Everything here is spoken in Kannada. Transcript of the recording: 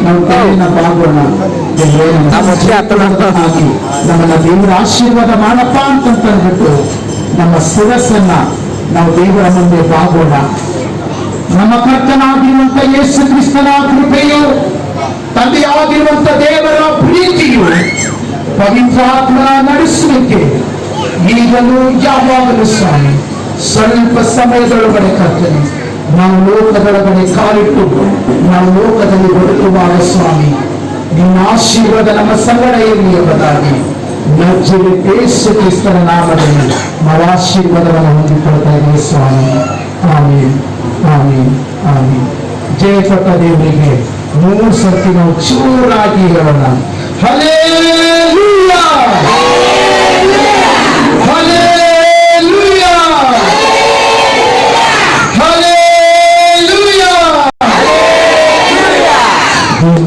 ನಾವು ಕೈಯನ್ನ ಬಾಗೋಣ. ನಮ್ಮನ್ನ ದೇವರ ಆಶೀರ್ವಾದ ಮಾಡಪ್ಪ ಅಂತಂದ್ಬಿಟ್ಟು ನಮ್ಮ ಶಿರಸ್ಸನ್ನ ನಾವು ದೇವರ ಮುಂದೆ ಬಾಗೋಣ. ನಮ್ಮ ಕರ್ತನಾಗಿರುವಂತ ಯೇಸು ಕ್ರಿಸ್ತನ ಕೃಪೆಯು, ತಂದೆಯಾಗಿರುವಂತ ದೇವರ ಪ್ರೀತಿಯು, ಪವಿತ್ರಾತ್ಮನ ನಡೆಸುವಿಕೆ ಈಗಲೂ ಯಾವಾಗಲೂ ಸ್ವಾಮಿ ಸ್ವಲ್ಪ ಸಮಯದೊಳಗಡೆ ಕರ್ತನೆ ನಾವು ಲೋಕದೊಳಗಡೆ ಕಾಲಿಟ್ಟು ನಾವು ಲೋಕದಲ್ಲಿ ಬದುಕುವಾಗ ಸ್ವಾಮಿ ನಿಮ್ಮ ಆಶೀರ್ವಾದ ನಮ್ಮ ಸಂಗಡ ಇರಲಿ ಎಂಬುದಾಗಿ ಯೇಸು ಕ್ರಿಸ್ತನ ನಾಮದಲ್ಲಿ ನಾವು ಆಶೀರ್ವಾದವನ್ನು ಹೊಂದಿಕೊಳ್ತಾ ಇದ್ದೀವಿ ಸ್ವಾಮಿ. ಆಮೀನ್, ಆಮೀನ್, ಆಮೀನ್. ಜಯ ಕೊಟ್ಟ ದೇವರಿಗೆ 3 ಸರ್ತಿ ನಾವು ಚೂರಾಗಿ ಹೇಳೋಣ. ಹಲ್ಲೆಲೂಯಾ.